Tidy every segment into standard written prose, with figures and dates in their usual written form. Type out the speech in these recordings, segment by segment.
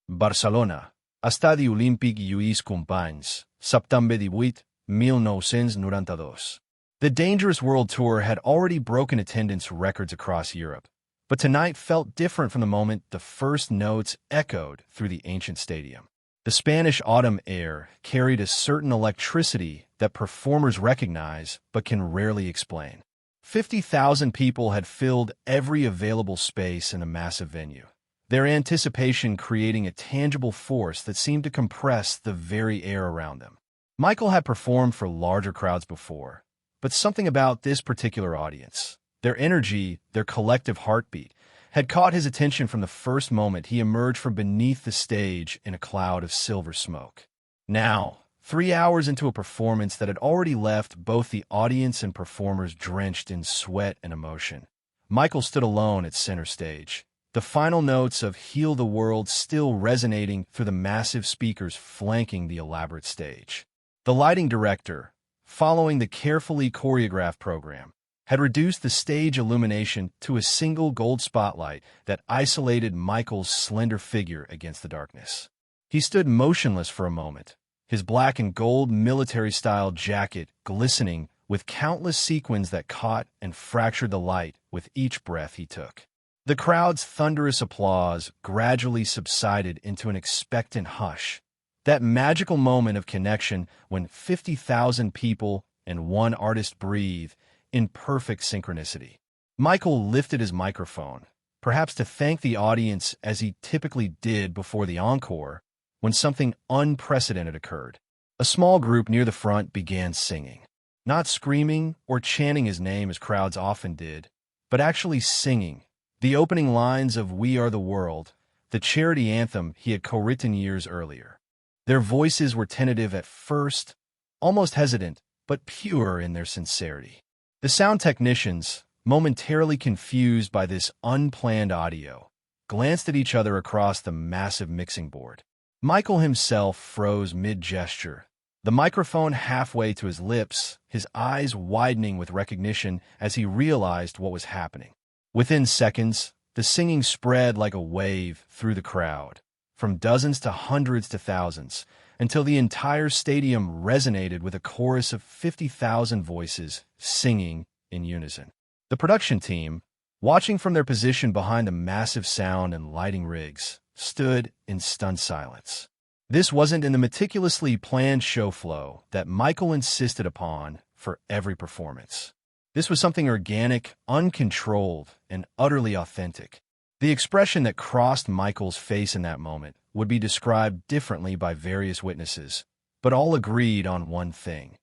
Barcelona, Estadi Olímpic Lluís Companys, Septembre 18, 1992. The Dangerous World Tour had already broken attendance records across Europe, but tonight felt different from the moment the first notes echoed through the ancient stadium. The Spanish autumn air carried a certain electricity that performers recognize but can rarely explain. 50,000 people had filled every available space in a massive venue, their anticipation creating a tangible force that seemed to compress the very air around them. Michael had performed for larger crowds before, but something about this particular audience, their energy, their collective heartbeat, had caught his attention from the first moment he emerged from beneath the stage in a cloud of silver smoke. Now, 3 hours into a performance that had already left both the audience and performers drenched in sweat and emotion, Michael stood alone at center stage, the final notes of Heal the World still resonating through the massive speakers flanking the elaborate stage. The lighting director, following the carefully choreographed program, had reduced the stage illumination to a single gold spotlight that isolated Michael's slender figure against the darkness. He stood motionless for a moment, his black and gold military-style jacket glistening with countless sequins that caught and fractured the light with each breath he took. The crowd's thunderous applause gradually subsided into an expectant hush, that magical moment of connection when 50,000 people and one artist breathe in perfect synchronicity. Michael lifted his microphone, perhaps to thank the audience as he typically did before the encore, when something unprecedented occurred. A small group near the front began singing, not screaming or chanting his name as crowds often did, but actually singing the opening lines of We Are the World, the charity anthem he had co-written years earlier. Their voices were tentative at first, almost hesitant, but pure in their sincerity. The sound technicians, momentarily confused by this unplanned audio, glanced at each other across the massive mixing board. Michael himself froze mid-gesture, the microphone halfway to his lips, his eyes widening with recognition as he realized what was happening. Within seconds, the singing spread like a wave through the crowd, from dozens to hundreds to thousands, until the entire stadium resonated with a chorus of 50,000 voices singing in unison. The production team, watching from their position behind the massive sound and lighting rigs, stood in stunned silence. This wasn't in the meticulously planned show flow that Michael insisted upon for every performance. This was something organic, uncontrolled, and utterly authentic. The expression that crossed Michael's face in that moment would be described differently by various witnesses, but all agreed on one thing.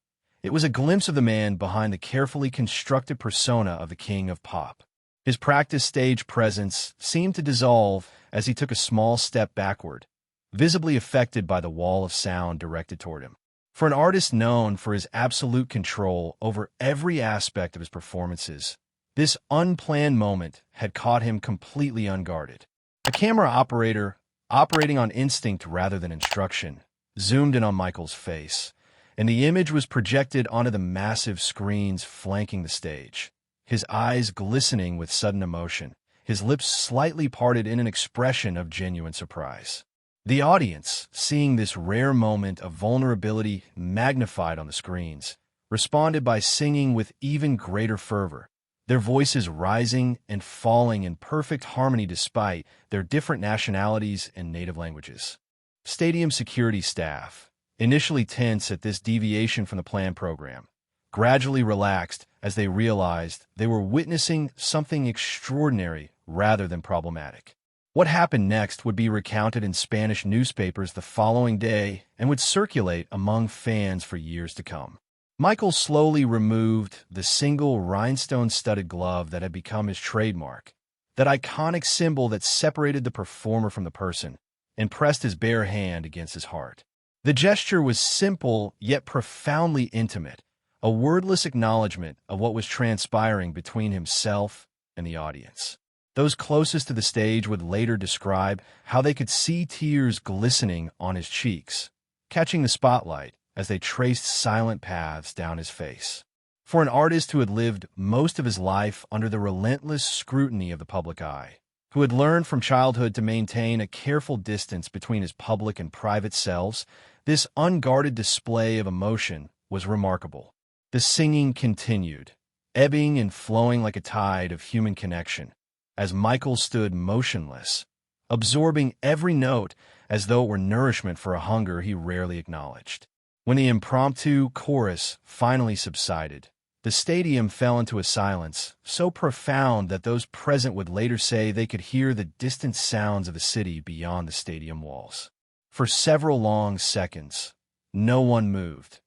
It was a glimpse of the man behind the carefully constructed persona of the king of pop. His practiced stage presence seemed to dissolve as he took a small step backward, visibly affected by the wall of sound directed toward him. For an artist known for his absolute control over every aspect of his performances, this unplanned moment had caught him completely unguarded. A camera operator, operating on instinct rather than instruction, zoomed in on Michael's face, and the image was projected onto the massive screens flanking the stage. His eyes glistening with sudden emotion, his lips slightly parted in an expression of genuine surprise. The audience, seeing this rare moment of vulnerability magnified on the screens, responded by singing with even greater fervor, their voices rising and falling in perfect harmony despite their different nationalities and native languages. Stadium security staff, initially tense at this deviation from the planned program, gradually relaxed as they realized they were witnessing something extraordinary rather than problematic. What happened next would be recounted in Spanish newspapers the following day and would circulate among fans for years to come. Michael slowly removed the single rhinestone-studded glove that had become his trademark, that iconic symbol that separated the performer from the person, and pressed his bare hand against his heart. The gesture was simple yet profoundly intimate, a wordless acknowledgement of what was transpiring between himself and the audience. Those closest to the stage would later describe how they could see tears glistening on his cheeks, catching the spotlight as they traced silent paths down his face. For an artist who had lived most of his life under the relentless scrutiny of the public eye, who had learned from childhood to maintain a careful distance between his public and private selves, this unguarded display of emotion was remarkable. The singing continued, ebbing and flowing like a tide of human connection, as Michael stood motionless, absorbing every note as though it were nourishment for a hunger he rarely acknowledged. When the impromptu chorus finally subsided, the stadium fell into a silence so profound that those present would later say they could hear the distant sounds of the city beyond the stadium walls. For several long seconds, no one moved.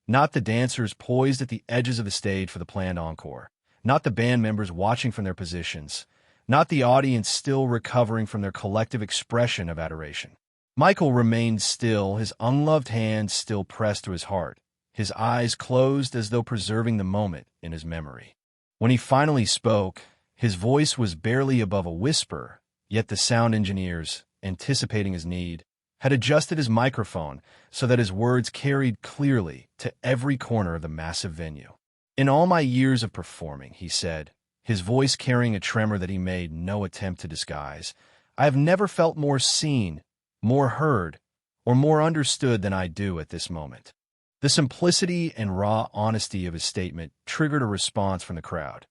Not the dancers poised at the edges of the stage for the planned encore, not the band members watching from their positions, not the audience still recovering from their collective expression of adoration. Michael remained still, his unloved hand still pressed to his heart, his eyes closed as though preserving the moment in his memory. When he finally spoke, his voice was barely above a whisper, yet the sound engineers, anticipating his need, had adjusted his microphone so that his words carried clearly to every corner of the massive venue. "In all my years of performing," he said, his voice carrying a tremor that he made no attempt to disguise, "I have never felt more seen, more heard, or more understood than I do at this moment." The simplicity and raw honesty of his statement triggered a response from the crowd.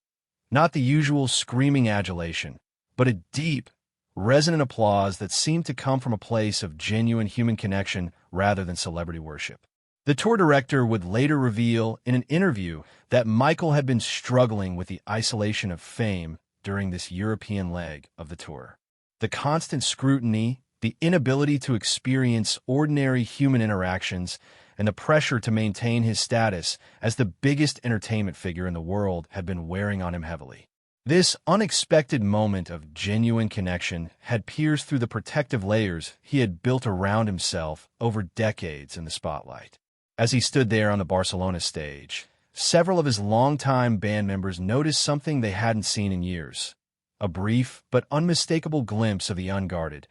Not the usual screaming adulation, but a deep, resonant applause that seemed to come from a place of genuine human connection rather than celebrity worship. The tour director would later reveal in an interview that Michael had been struggling with the isolation of fame during this European leg of the tour. The constant scrutiny, the inability to experience ordinary human interactions, and the pressure to maintain his status as the biggest entertainment figure in the world had been wearing on him heavily. This unexpected moment of genuine connection had pierced through the protective layers he had built around himself over decades in the spotlight. As he stood there on the Barcelona stage, several of his longtime band members noticed something they hadn't seen in years. A brief but unmistakable glimpse of the unguarded,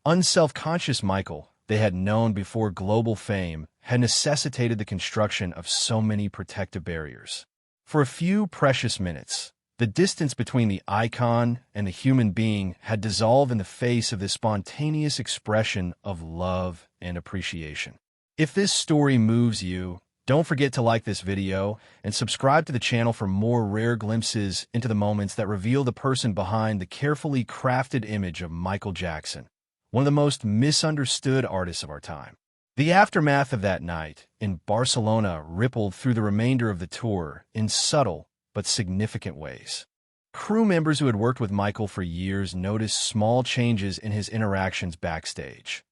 unself-conscious Michael they had known before global fame had necessitated the construction of so many protective barriers. For a few precious minutes, the distance between the icon and the human being had dissolved in the face of this spontaneous expression of love and appreciation. If this story moves you, don't forget to like this video and subscribe to the channel for more rare glimpses into the moments that reveal the person behind the carefully crafted image of Michael Jackson, one of the most misunderstood artists of our time. The aftermath of that night in Barcelona rippled through the remainder of the tour in subtle but significant ways. Crew members who had worked with Michael for years noticed small changes in his interactions backstage.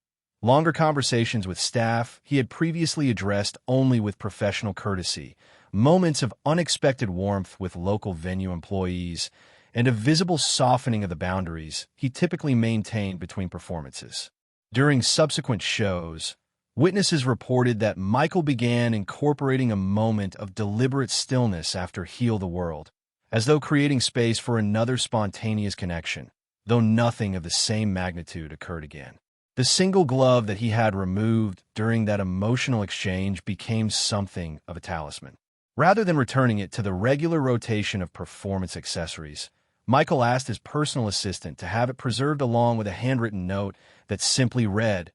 Longer conversations with staff he had previously addressed only with professional courtesy, moments of unexpected warmth with local venue employees, and a visible softening of the boundaries he typically maintained between performances. During subsequent shows, witnesses reported that Michael began incorporating a moment of deliberate stillness after Heal the World, as though creating space for another spontaneous connection, though nothing of the same magnitude occurred again. The single glove that he had removed during that emotional exchange became something of a talisman. Rather than returning it to the regular rotation of performance accessories, Michael asked his personal assistant to have it preserved along with a handwritten note that simply read,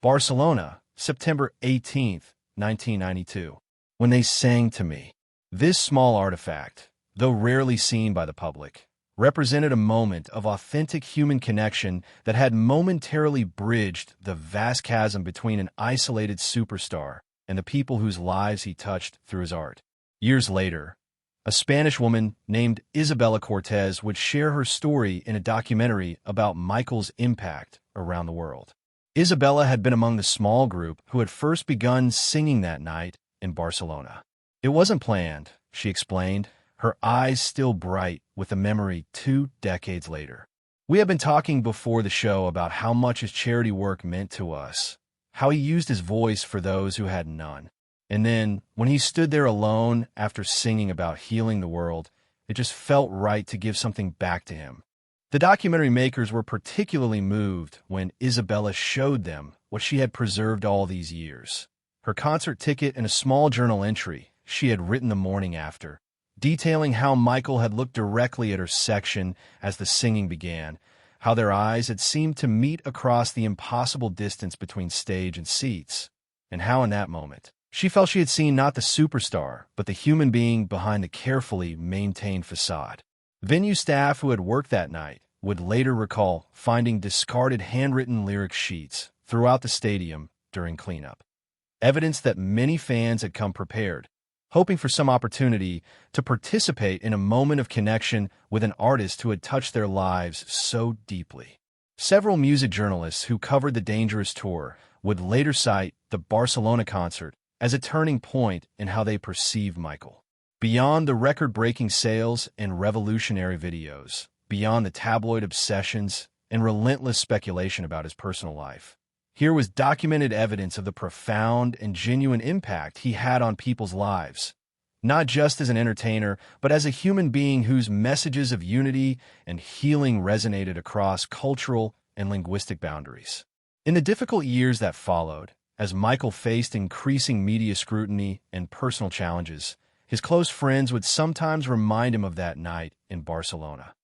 "Barcelona, September 18, 1992. When they sang to me." This small artifact, though rarely seen by the public, represented a moment of authentic human connection that had momentarily bridged the vast chasm between an isolated superstar and the people whose lives he touched through his art. Years later, a Spanish woman named Isabella Cortez would share her story in a documentary about Michael's impact around the world. Isabella had been among the small group who had first begun singing that night in Barcelona. "It wasn't planned," she explained, her eyes still bright with the memory 2 decades later. "We had been talking before the show about how much his charity work meant to us, how he used his voice for those who had none. And then, when he stood there alone after singing about healing the world, it just felt right to give something back to him." The documentary makers were particularly moved when Isabella showed them what she had preserved all these years. Her concert ticket and a small journal entry she had written the morning after, detailing how Michael had looked directly at her section as the singing began, how their eyes had seemed to meet across the impossible distance between stage and seats, and how in that moment, she felt she had seen not the superstar, but the human being behind the carefully maintained facade. Venue staff who had worked that night would later recall finding discarded handwritten lyric sheets throughout the stadium during cleanup. Evidence that many fans had come prepared, hoping for some opportunity to participate in a moment of connection with an artist who had touched their lives so deeply. Several music journalists who covered the Dangerous tour would later cite the Barcelona concert as a turning point in how they perceived Michael. Beyond the record-breaking sales and revolutionary videos, beyond the tabloid obsessions and relentless speculation about his personal life, here was documented evidence of the profound and genuine impact he had on people's lives, not just as an entertainer, but as a human being whose messages of unity and healing resonated across cultural and linguistic boundaries. In the difficult years that followed, as Michael faced increasing media scrutiny and personal challenges, his close friends would sometimes remind him of that night in Barcelona,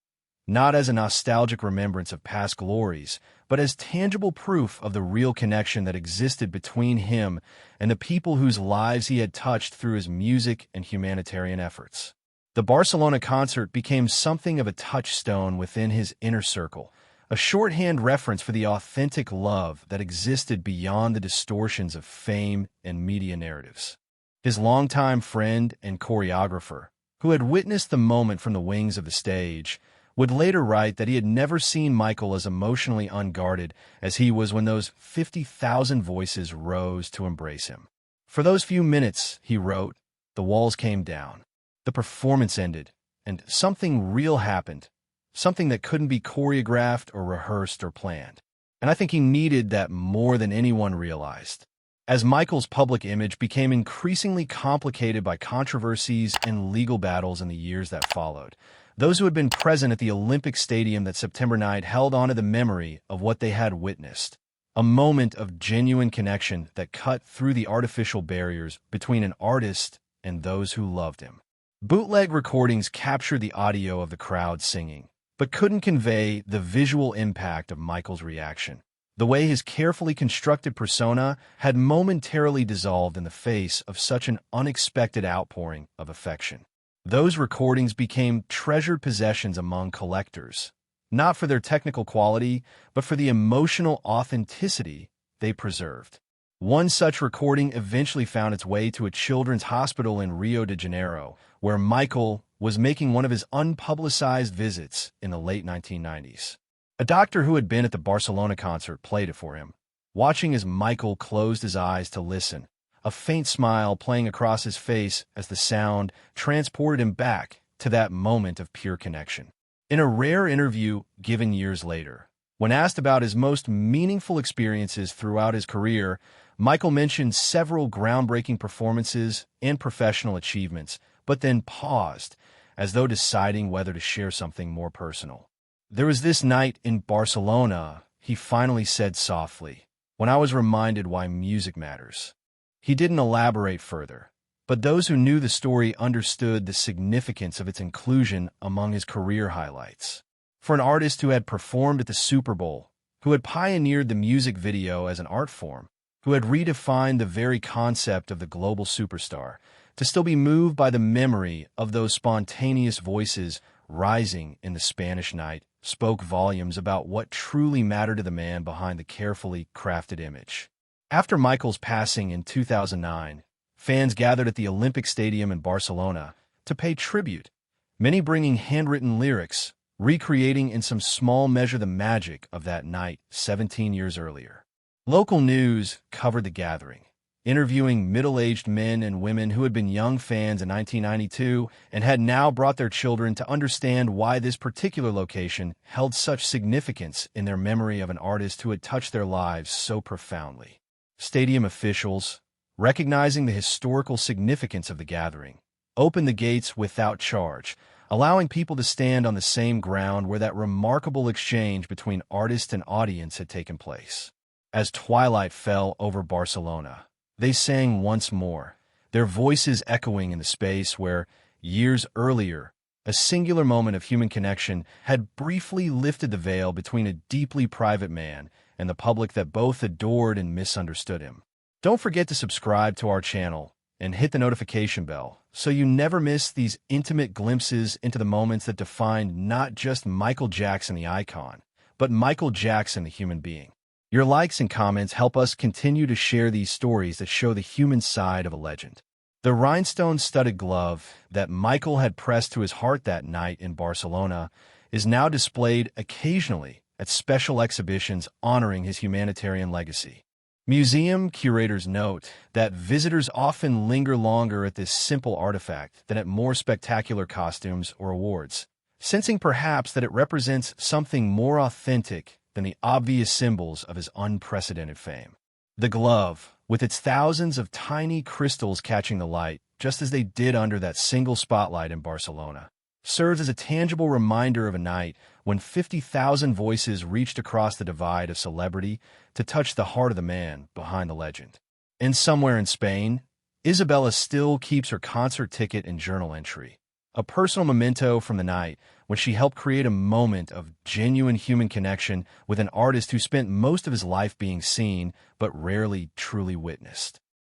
not as a nostalgic remembrance of past glories, but as tangible proof of the real connection that existed between him and the people whose lives he had touched through his music and humanitarian efforts. The Barcelona concert became something of a touchstone within his inner circle, a shorthand reference for the authentic love that existed beyond the distortions of fame and media narratives. His longtime friend and choreographer, who had witnessed the moment from the wings of the stage, would later write that he had never seen Michael as emotionally unguarded as he was when those 50,000 voices rose to embrace him. For those few minutes, he wrote, the walls came down, the performance ended, and something real happened, something that couldn't be choreographed or rehearsed or planned. And I think he needed that more than anyone realized. As Michael's public image became increasingly complicated by controversies and legal battles in the years that followed, those who had been present at the Olympic Stadium that September night held on to the memory of what they had witnessed, a moment of genuine connection that cut through the artificial barriers between an artist and those who loved him. Bootleg recordings captured the audio of the crowd singing, but couldn't convey the visual impact of Michael's reaction, the way his carefully constructed persona had momentarily dissolved in the face of such an unexpected outpouring of affection. Those recordings became treasured possessions among collectors, not for their technical quality, but for the emotional authenticity they preserved. One such recording eventually found its way to a children's hospital in Rio de Janeiro, where Michael was making one of his unpublicized visits in the late 1990s. A doctor who had been at the Barcelona concert played it for him, watching as Michael closed his eyes to listen, a faint smile playing across his face as the sound transported him back to that moment of pure connection. In a rare interview given years later, when asked about his most meaningful experiences throughout his career, Michael mentioned several groundbreaking performances and professional achievements, but then paused, as though deciding whether to share something more personal. There was this night in Barcelona, he finally said softly, when I was reminded why music matters. He didn't elaborate further, but those who knew the story understood the significance of its inclusion among his career highlights. For an artist who had performed at the Super Bowl, who had pioneered the music video as an art form, who had redefined the very concept of the global superstar, to still be moved by the memory of those spontaneous voices rising in the Spanish night spoke volumes about what truly mattered to the man behind the carefully crafted image. After Michael's passing in 2009, fans gathered at the Olympic Stadium in Barcelona to pay tribute, many bringing handwritten lyrics, recreating in some small measure the magic of that night 17 years earlier. Local news covered the gathering, interviewing middle-aged men and women who had been young fans in 1992 and had now brought their children to understand why this particular location held such significance in their memory of an artist who had touched their lives so profoundly. Stadium officials, recognizing the historical significance of the gathering, opened the gates without charge, allowing people to stand on the same ground where that remarkable exchange between artist and audience had taken place. As twilight fell over Barcelona, they sang once more, their voices echoing in the space where, years earlier, A singular moment of human connection had briefly lifted the veil between a deeply private man and the public that both adored and misunderstood him. Don't forget to subscribe to our channel and hit the notification bell so you never miss these intimate glimpses into the moments that defined not just Michael Jackson the icon, but Michael Jackson the human being. Your likes and comments help us continue to share these stories that show the human side of a legend. The rhinestone-studded glove that Michael had pressed to his heart that night in Barcelona is now displayed occasionally at special exhibitions honoring his humanitarian legacy. Museum curators note that visitors often linger longer at this simple artifact than at more spectacular costumes or awards, sensing perhaps that it represents something more authentic than the obvious symbols of his unprecedented fame. The glove, with its thousands of tiny crystals catching the light, just as they did under that single spotlight in Barcelona, serves as a tangible reminder of a night when 50,000 voices reached across the divide of celebrity to touch the heart of the man behind the legend. And somewhere in Spain, Isabella still keeps her concert ticket and journal entry, a personal memento from the night when she helped create a moment of genuine human connection with an artist who spent most of his life being seen but rarely truly witnessed.